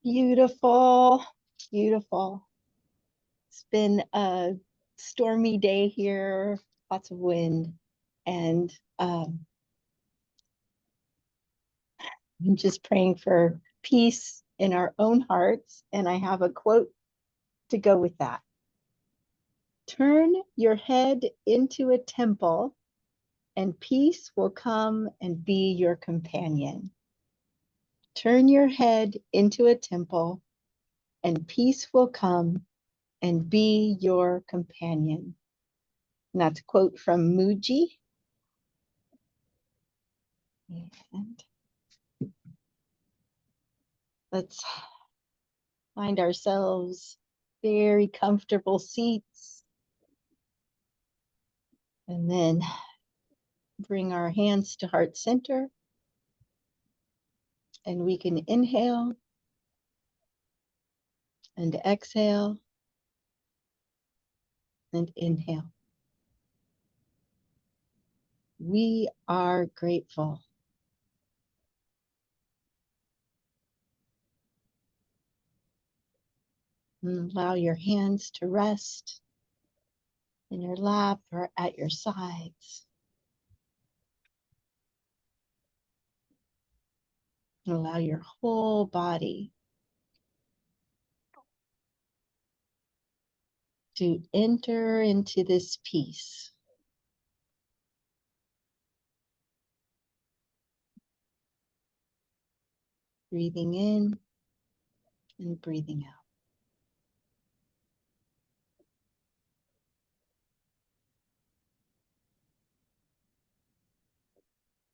Beautiful, beautiful. It's been a stormy day here, lots of wind, and I'm just praying for peace in our own hearts. And I have a quote to go with that. Turn your head into a temple, and peace will come and be your companion. Turn your head into a temple, and peace will come and be your companion. And that's a quote from Muji. And let's find ourselves very comfortable seats. And then bring our hands to heart center. And we can inhale and exhale and inhale. We are grateful. And allow your hands to rest in your lap or at your sides. And allow your whole body to enter into this peace. Breathing in and breathing out.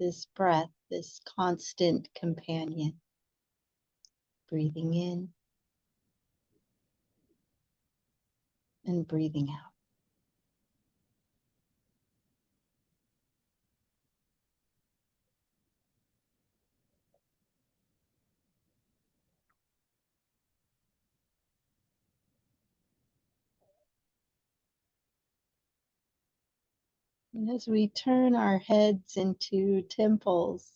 This breath, this constant companion. Breathing in and breathing out. And as we turn our heads into temples,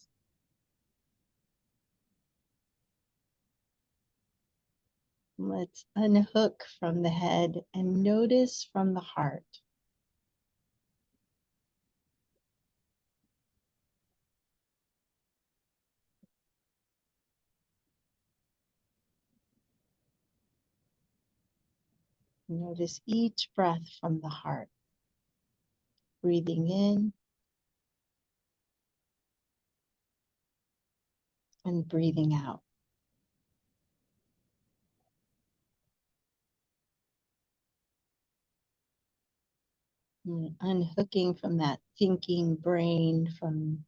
let's unhook from the head and notice from the heart. Notice each breath from the heart. Breathing in and breathing out. And unhooking from that thinking brain, from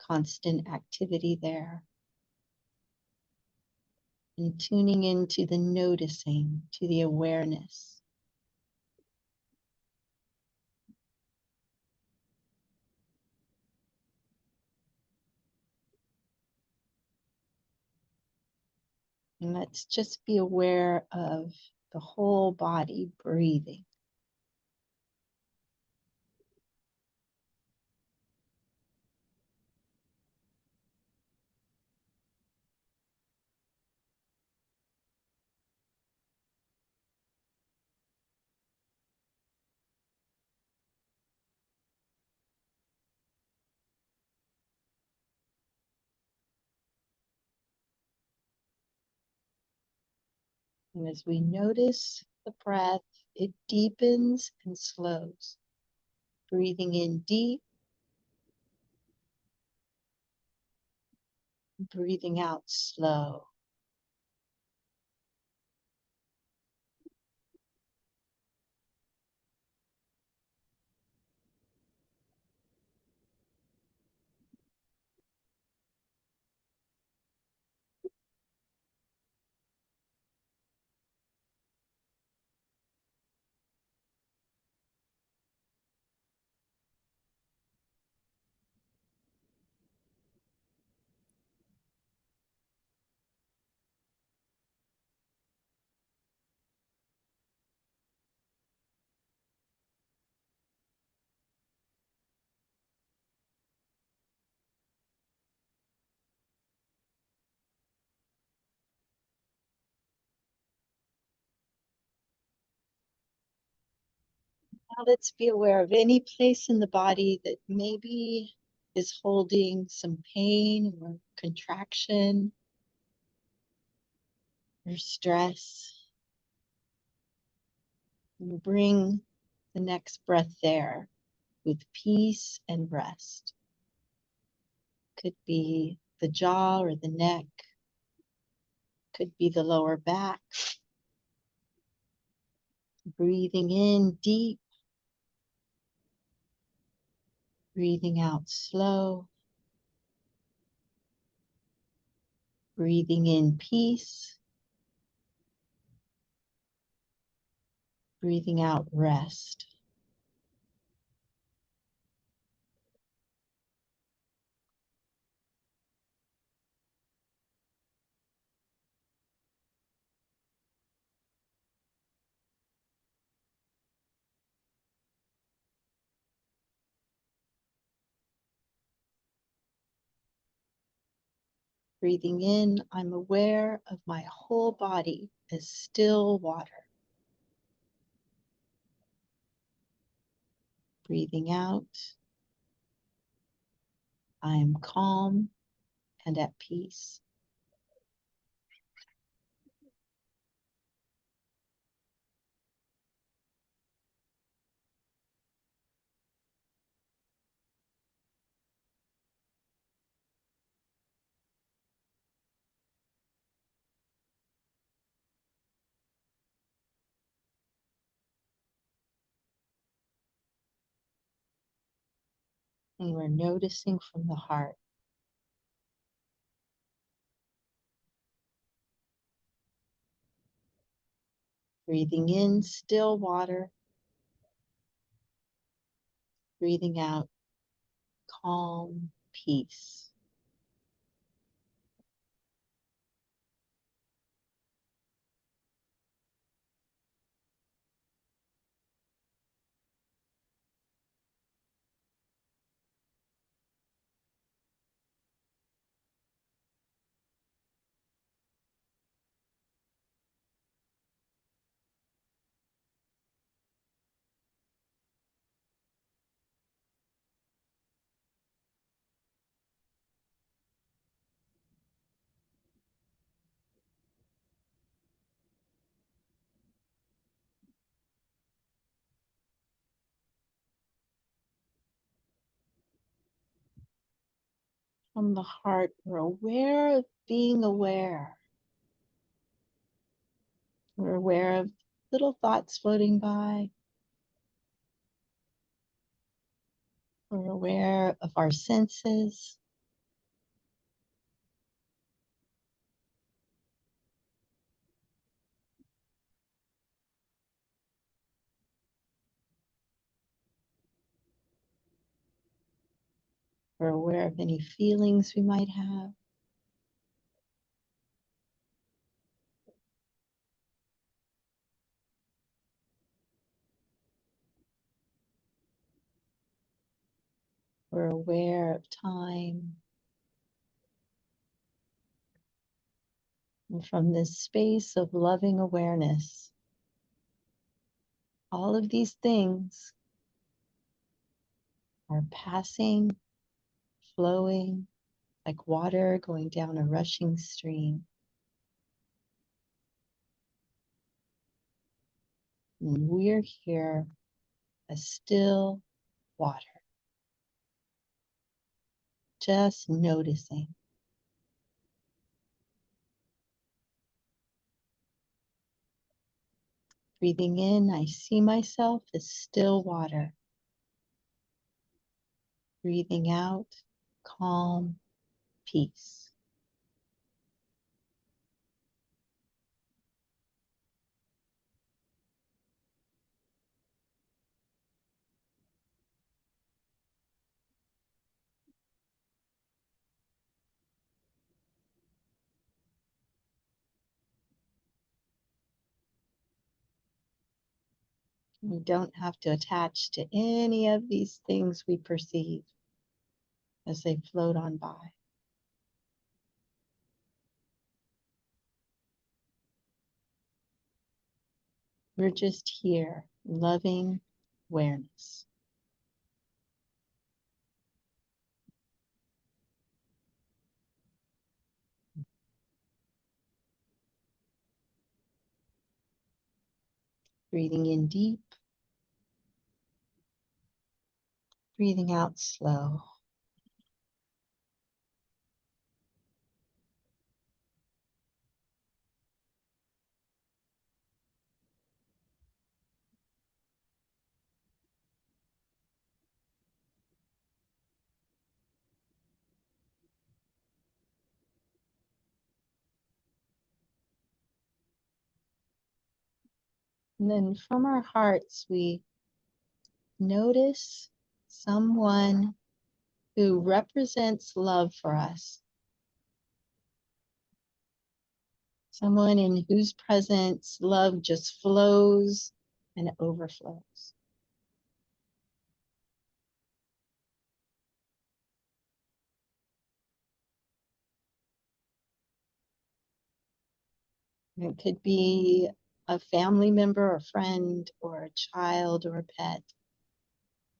constant activity there. And tuning into the noticing, to the awareness. And let's just be aware of the whole body breathing. And as we notice the breath, it deepens and slows. Breathing in deep, breathing out slow. Now let's be aware of any place in the body that maybe is holding some pain or contraction or stress. And bring the next breath there with peace and rest. Could be the jaw or the neck, could be the lower back. Breathing in deep, breathing out slow, breathing in peace, breathing out rest. Breathing in, I'm aware of my whole body as still water. Breathing out, I am calm and at peace. And we're noticing from the heart. Breathing in, still water. Breathing out, calm, peace. From the heart, we're aware of being aware. We're aware of little thoughts floating by. We're aware of our senses. We're aware of any feelings we might have. We're aware of time. And from this space of loving awareness, all of these things are passing, flowing like water going down a rushing stream. And we're here as still water, just noticing. Breathing in, I see myself as still water. Breathing out, calm, peace. We don't have to attach to any of these things we perceive as they float on by. We're just here, loving awareness. Breathing in deep, breathing out slow. And then from our hearts, we notice someone who represents love for us. Someone in whose presence love just flows and overflows. It could be a family member, a friend, or a child, or a pet.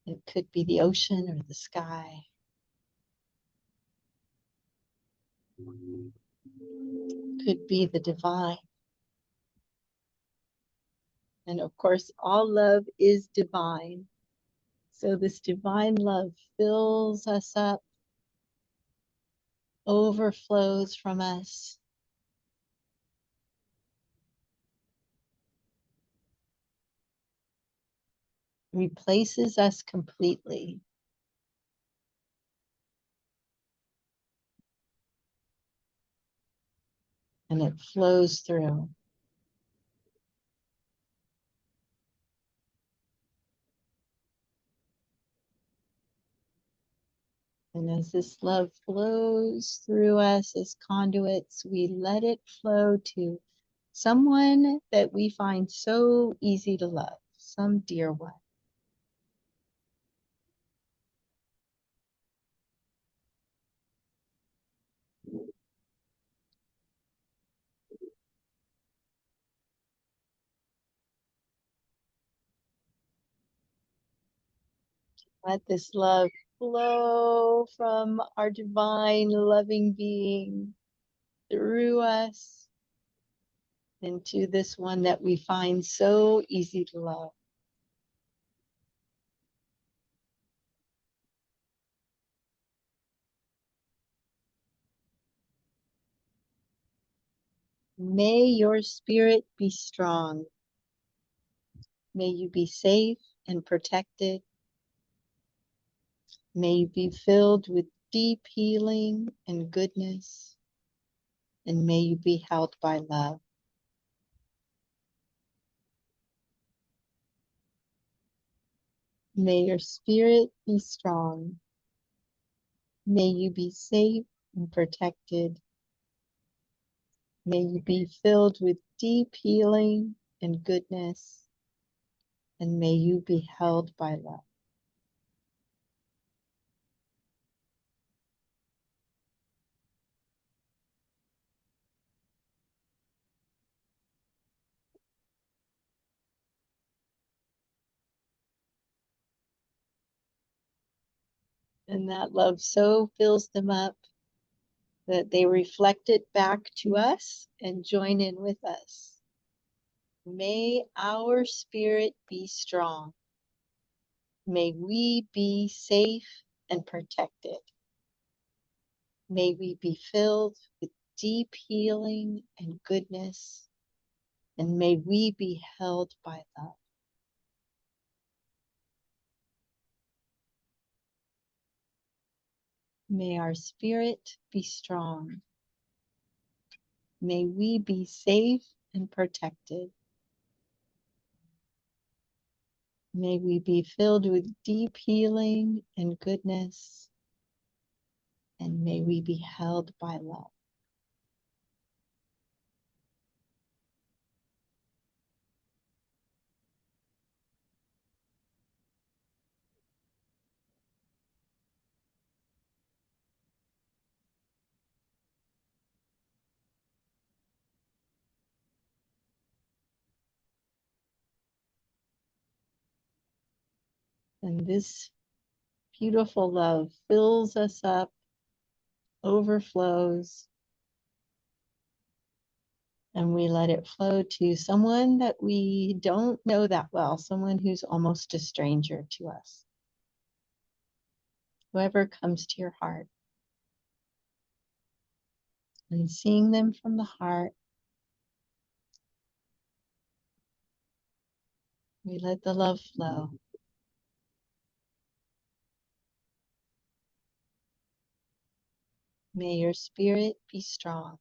It could be the ocean or the sky. It could be the divine. And of course, all love is divine. So this divine love fills us up, overflows from us, replaces us completely. And it flows through. And as this love flows through us as conduits, we let it flow to someone that we find so easy to love, some dear one. Let this love flow from our divine loving being through us into this one that we find so easy to love. May your spirit be strong. May you be safe and protected. May you be filled with deep healing and goodness. And may you be held by love. May your spirit be strong. May you be safe and protected. May you be filled with deep healing and goodness. And may you be held by love. And that love so fills them up that they reflect it back to us and join in with us. May our spirit be strong. May we be safe and protected. May we be filled with deep healing and goodness. And may we be held by love. May our spirit be strong. May we be safe and protected. May we be filled with deep healing and goodness. And may we be held by love. And this beautiful love fills us up, overflows, and we let it flow to someone that we don't know that well, someone who's almost a stranger to us. Whoever comes to your heart. And seeing them from the heart, we let the love flow. May your spirit be strong.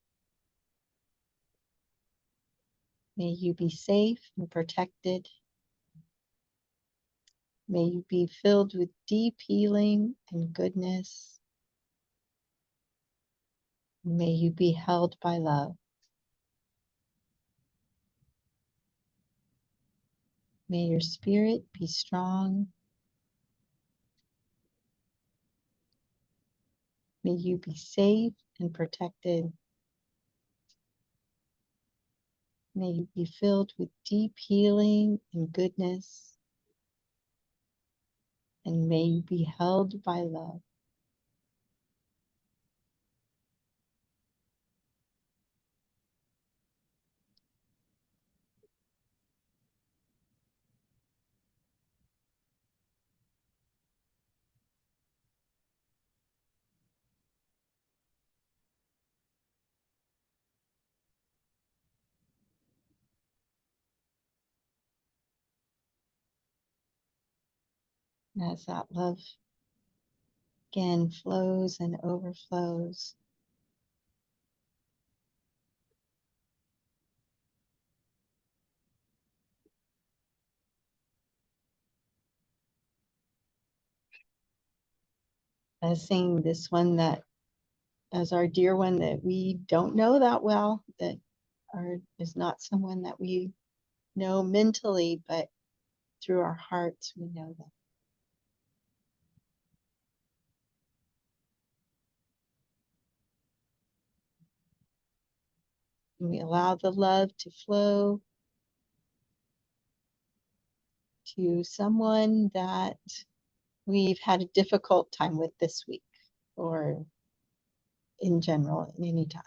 May you be safe and protected. May you be filled with deep healing and goodness. May you be held by love. May your spirit be strong. May you be safe and protected. May you be filled with deep healing and goodness. And may you be held by love. And as that love again flows and overflows, seeing this one that as our dear one that we don't know that well, that is not someone that we know mentally, but through our hearts we know them. And we allow the love to flow to someone that we've had a difficult time with this week, or in general, at any time.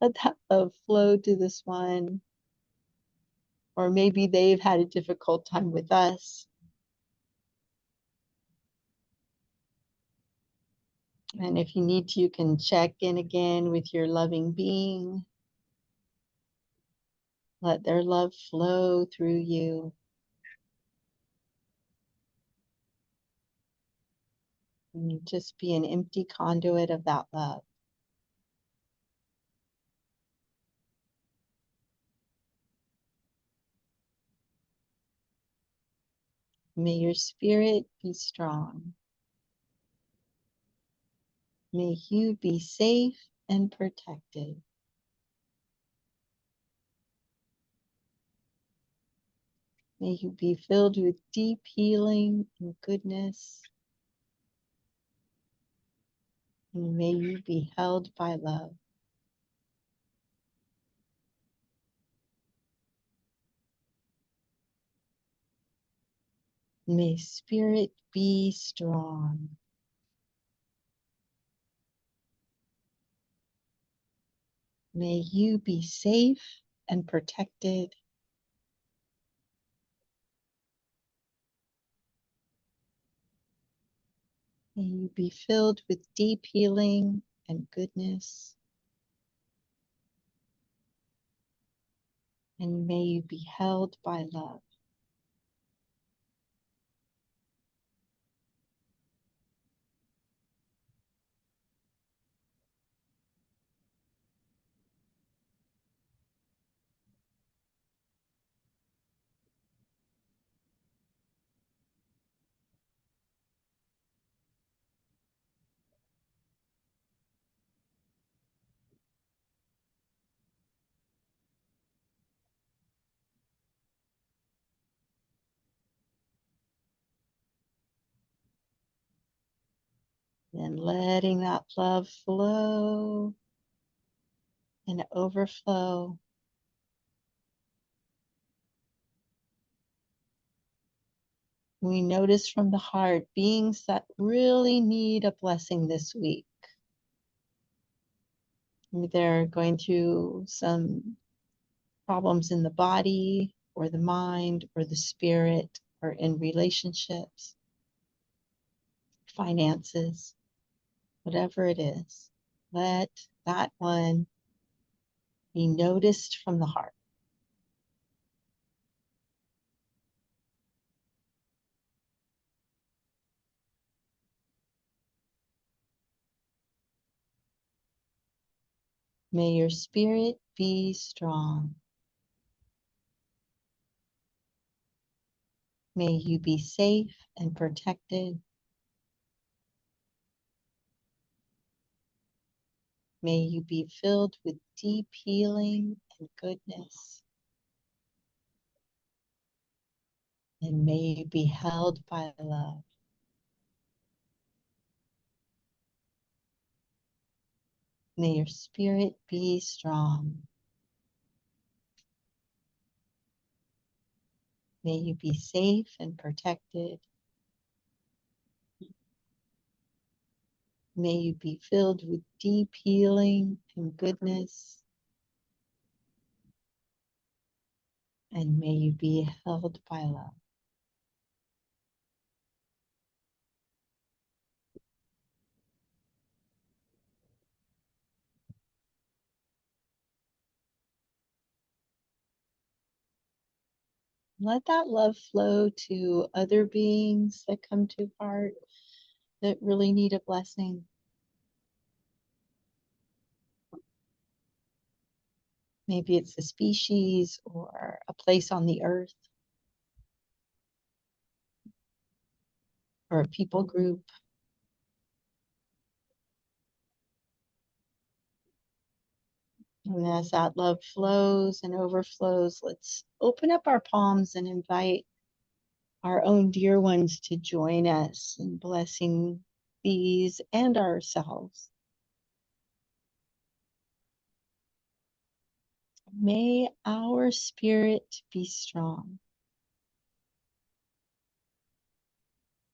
Let that love flow to this one. Or maybe they've had a difficult time with us. And if you need to, you can check in again with your loving being. Let their love flow through you. And just be an empty conduit of that love. May your spirit be strong. May you be safe and protected. May you be filled with deep healing and goodness. And may you be held by love. May spirit be strong. May you be safe and protected. May you be filled with deep healing and goodness. And may you be held by love. And letting that love flow and overflow. We notice from the heart beings that really need a blessing this week. They're going through some problems in the body or the mind or the spirit or in relationships, finances, whatever it is. Let that one be noticed from the heart. May your spirit be strong. May you be safe and protected. May you be filled with deep healing and goodness. And may you be held by love. May your spirit be strong. May you be safe and protected. May you be filled with deep healing and goodness. And may you be held by love. Let that love flow to other beings that come to heart that really need a blessing. Maybe it's a species or a place on the earth or a people group. And as that love flows and overflows, let's open up our palms and invite our own dear ones to join us in blessing these and ourselves. May our spirit be strong.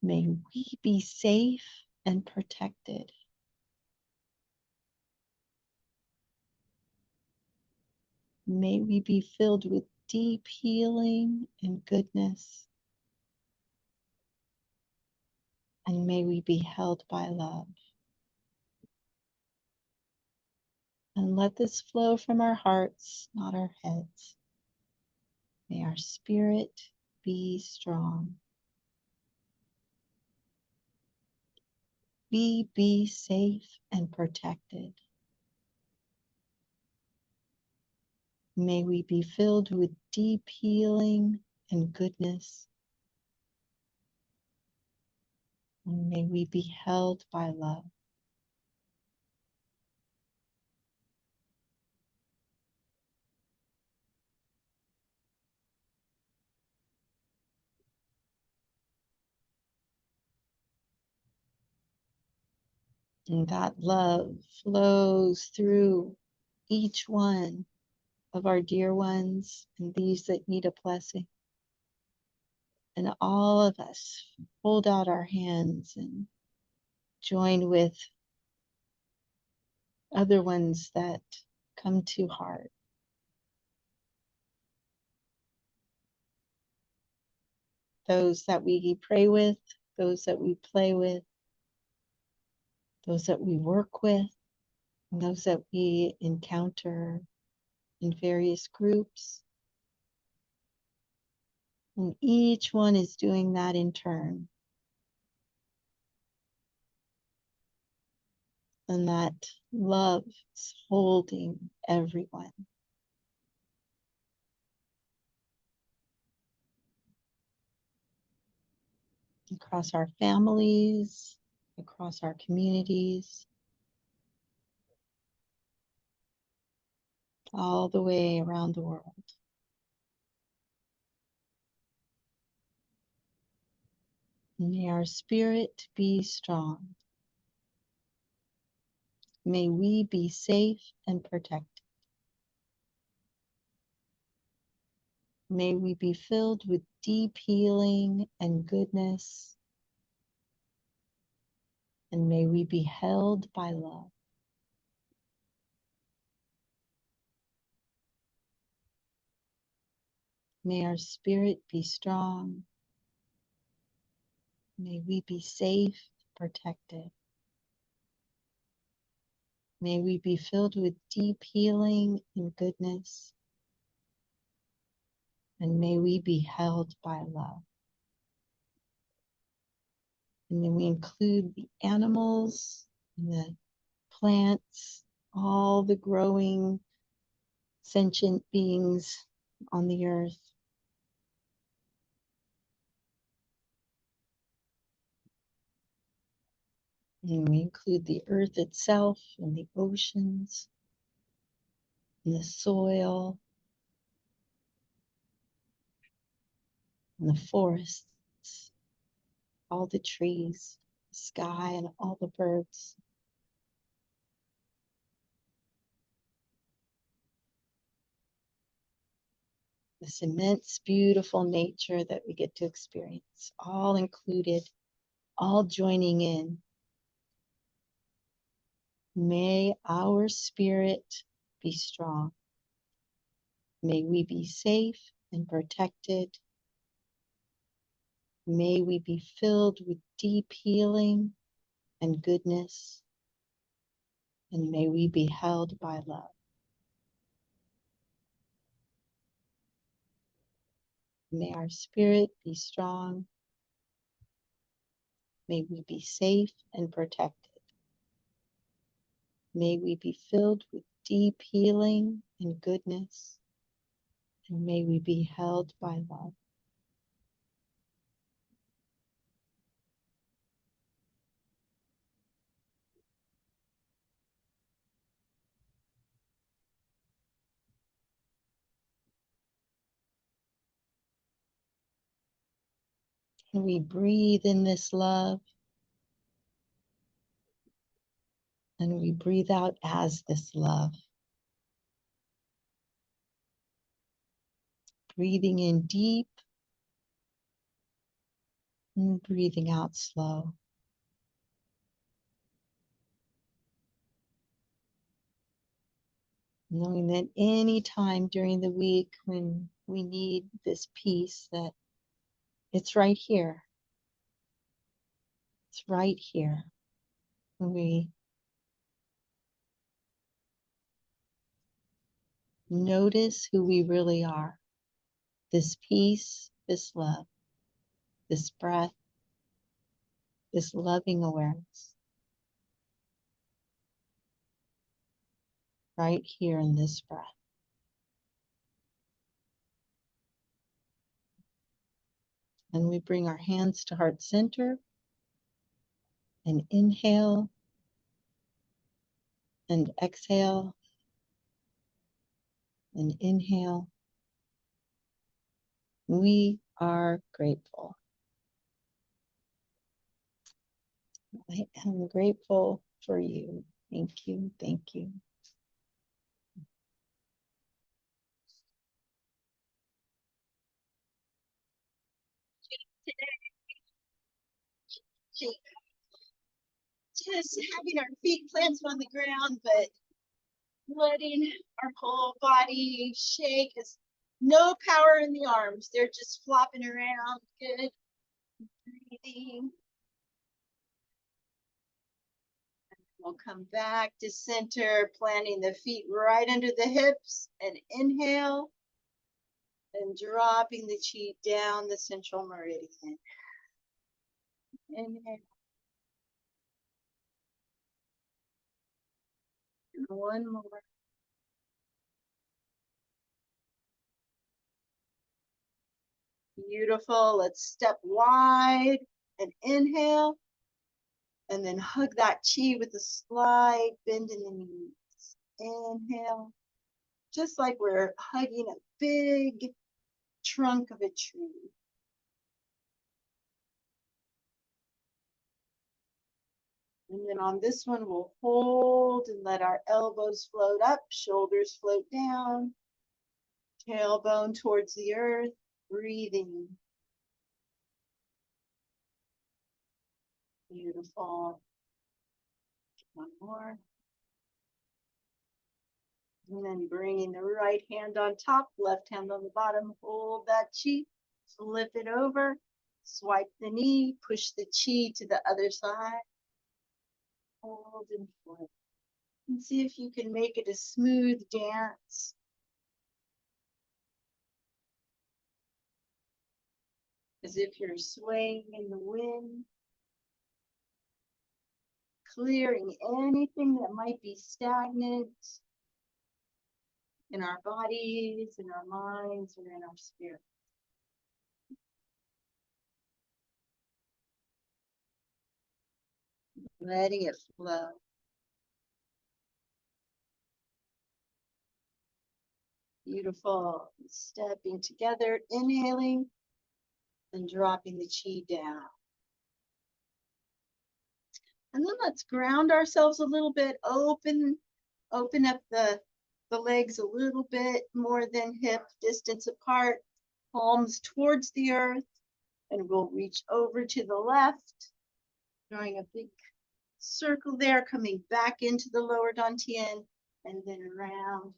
May we be safe and protected. May we be filled with deep healing and goodness. And may we be held by love. And let this flow from our hearts, not our heads. May our spirit be strong. We be safe and protected. May we be filled with deep healing and goodness. And may we be held by love. And that love flows through each one of our dear ones and these that need a blessing. And all of us hold out our hands and join with other ones that come to heart. Those that we pray with, those that we play with, those that we work with, and those that we encounter in various groups. And each one is doing that in turn. And that love is holding everyone. Across our families, across our communities, all the way around the world. May our spirit be strong. May we be safe and protected. May we be filled with deep healing and goodness, and may we be held by love. May our spirit be strong. May we be safe, protected. May we be filled with deep healing and goodness, and may we be held by love. And then we include the animals, and the plants, all the growing sentient beings on the earth. And we include the earth itself and the oceans and the soil and the forests, all the trees, the sky, and all the birds. This immense, beautiful nature that we get to experience, all included, all joining in. May our spirit be strong. May we be safe and protected. May we be filled with deep healing and goodness, and may we be held by love. May our spirit be strong. May we be safe and protected. May we be filled with deep healing and goodness, and may we be held by love. And we breathe in this love, and we breathe out as this love. Breathing in deep and breathing out slow. Knowing that any time during the week when we need this peace, that it's right here. It's right here. When we notice who we really are, this peace, this love, this breath, this loving awareness, right here in this breath. And we bring our hands to heart center and inhale and exhale and inhale. We are grateful. I am grateful for you. Thank you. Thank you. Just having our feet planted on the ground, but letting our whole body shake. It's no power in the arms. They're just flopping around. Good breathing. We'll come back to center, planting the feet right under the hips, and inhale, and dropping the chi down the central meridian. Inhale. And one more. Beautiful. Let's step wide and inhale. And then hug that chi with a slight bend in the knees. Inhale. Just like we're hugging a big trunk of a tree. And then on this one, we'll hold and let our elbows float up, shoulders float down. Tailbone towards the earth, breathing. Beautiful. One more. And then bringing the right hand on top, left hand on the bottom. Hold that chi. Flip it over. Swipe the knee. Push the chi to the other side. Hold and flip. And see if you can make it a smooth dance. As if you're swaying in the wind. Clearing anything that might be stagnant in our bodies, in our minds, or in our spirit. Letting it flow. Beautiful. Stepping together, inhaling, and dropping the chi down. And then let's ground ourselves a little bit, open up the legs a little bit more than hip distance apart, palms towards the earth, and we'll reach over to the left, drawing a big circle there, coming back into the lower dantian, and then around,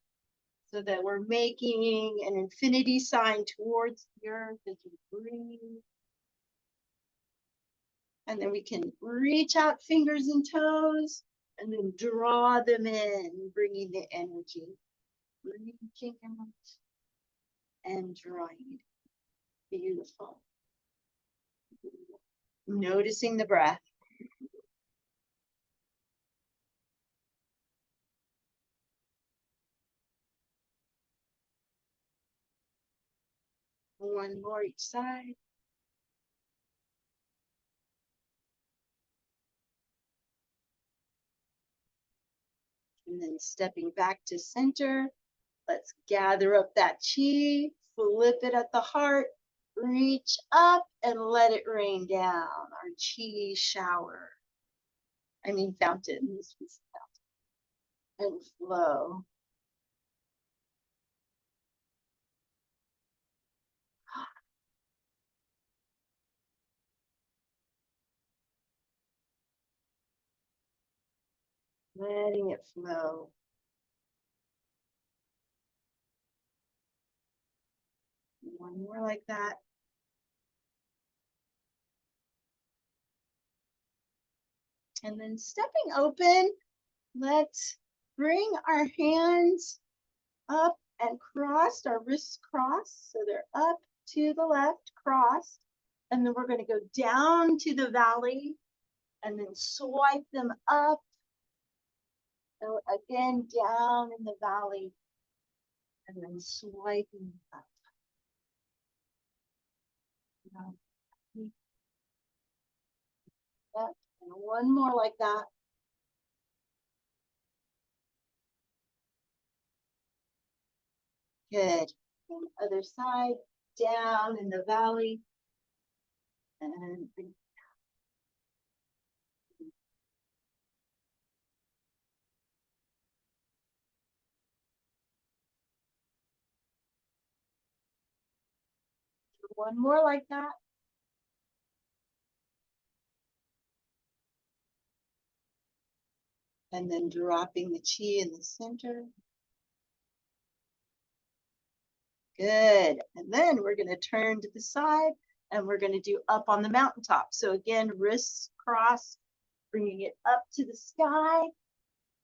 so that we're making an infinity sign towards the earth as we breathe. And then we can reach out fingers and toes and then draw them in, bringing the energy. Reaching out and drawing it. Beautiful. Noticing the breath. One more each side. And then stepping back to center. Let's gather up that chi, flip it at the heart, reach up and let it rain down. Our chi shower. I mean fountain. This was fountain. And flow. Letting it flow. One more like that. And then stepping open, let's bring our hands up and crossed, our wrists crossed. So they're up to the left, crossed. And then we're going to go down to the valley and then swipe them up. So again, down in the valley and then swiping up. And one more like that. Good. And the other side, down in the valley. And bring one more like that. And then dropping the chi in the center. Good. And then we're going to turn to the side and we're going to do up on the mountaintop. So again, wrists crossed, bringing it up to the sky,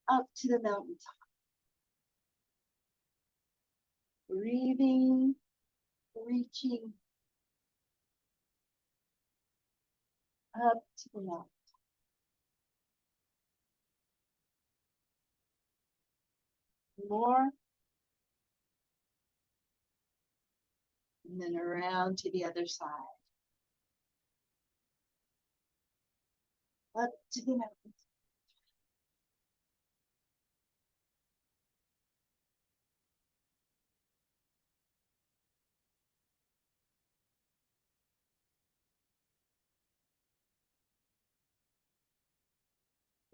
up to the mountaintop. Breathing, reaching up to the mountain. More. And then around to the other side. Up to the mountain.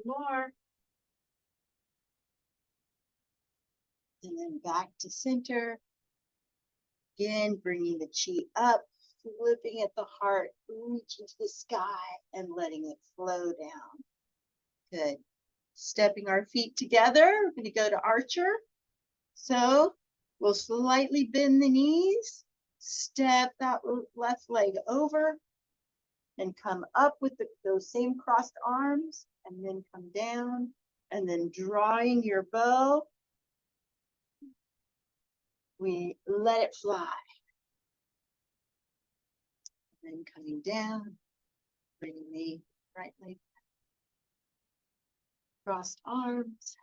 More. And then back to center. Again, bringing the chi up, flipping at the heart, reaching to the sky and letting it flow down. Good. Stepping our feet together. We're going to go to Archer. So we'll slightly bend the knees, step that left leg over, and come up with those same crossed arms, and then come down, and then drawing your bow, we let it fly. And then coming down, bringing the right leg back. Crossed arms,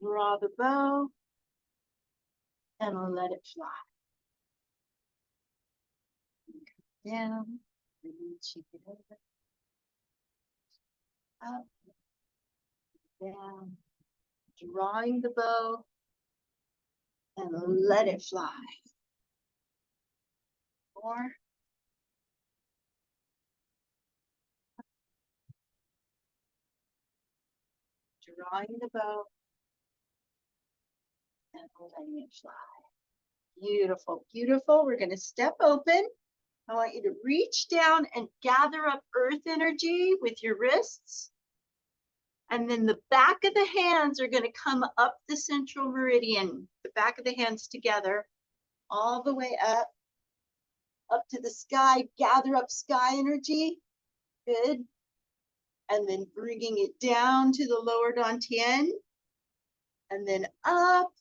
draw the bow, and let it fly. Down, reach it over, up, down, drawing the bow, and let it fly. More. Drawing the bow, and letting it fly. Beautiful, beautiful. We're going to step open. I want you to reach down and gather up earth energy with your wrists. And then the back of the hands are going to come up the central meridian, the back of the hands together, all the way up to the sky. Gather up sky energy. Good. And then bringing it down to the lower dantian. And then up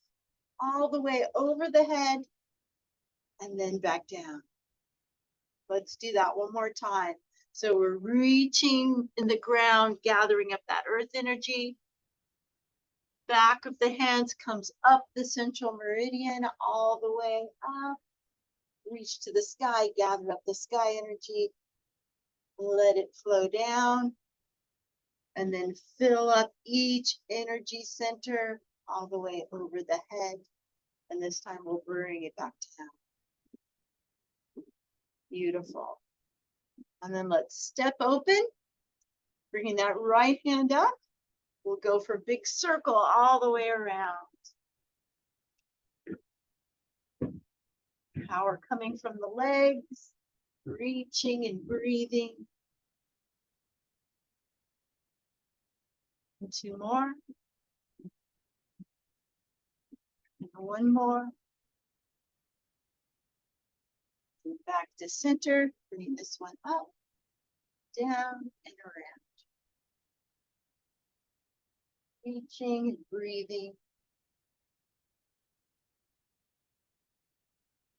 all the way over the head. And then back down. Let's do that one more time. So we're reaching in the ground, gathering up that earth energy. Back of the hands comes up the central meridian, all the way up. Reach to the sky, gather up the sky energy. Let it flow down. And then fill up each energy center all the way over the head. And this time we'll bring it back down. Beautiful. And then let's step open, bringing that right hand up. We'll go for big circle all the way around. Power coming from the legs, reaching and breathing. And two more. And one more. And back to center, bring this one up, down, and around. Reaching and breathing.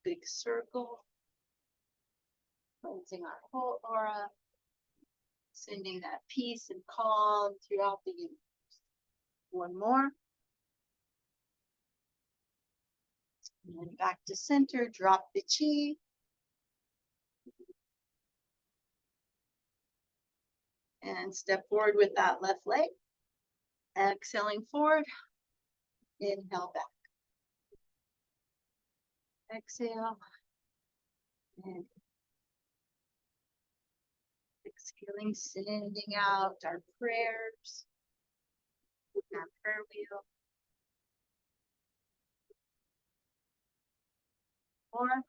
Big circle. Cleansing our whole aura. Sending that peace and calm throughout the universe. One more. And then back to center, drop the chi. And step forward with that left leg. Exhaling forward. Inhale back. Exhale. And exhaling, sending out our prayers. Our prayer wheel. More.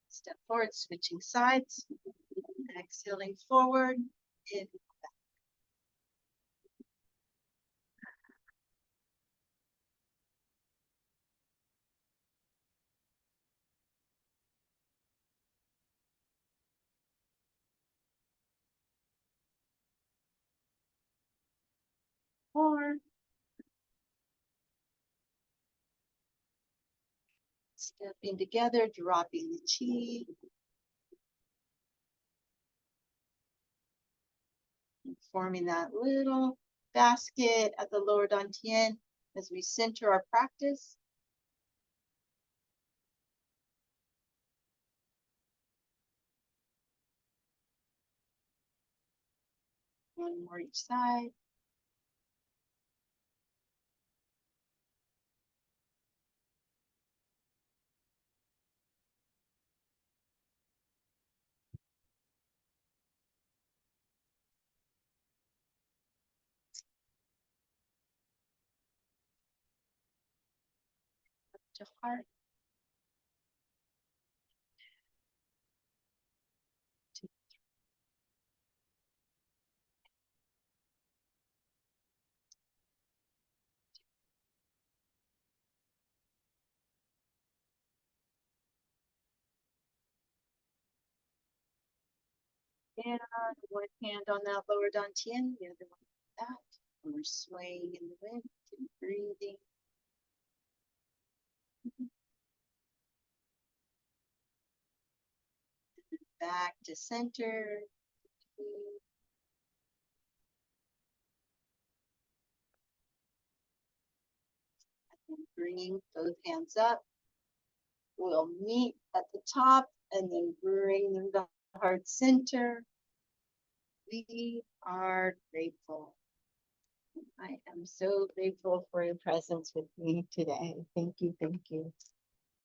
Step forward, switching sides. Exhaling forward. In. More. Stepping together, dropping the chi. And forming that little basket at the lower dantian as we center our practice. One more each side. to heart. And one hand on that lower dantian, the other one like that. And we're swaying in the wind and breathing. Back to center. And bringing both hands up. We'll meet at the top and then bring them to heart center. We are grateful. I am so grateful for your presence with me today. Thank you. Thank you.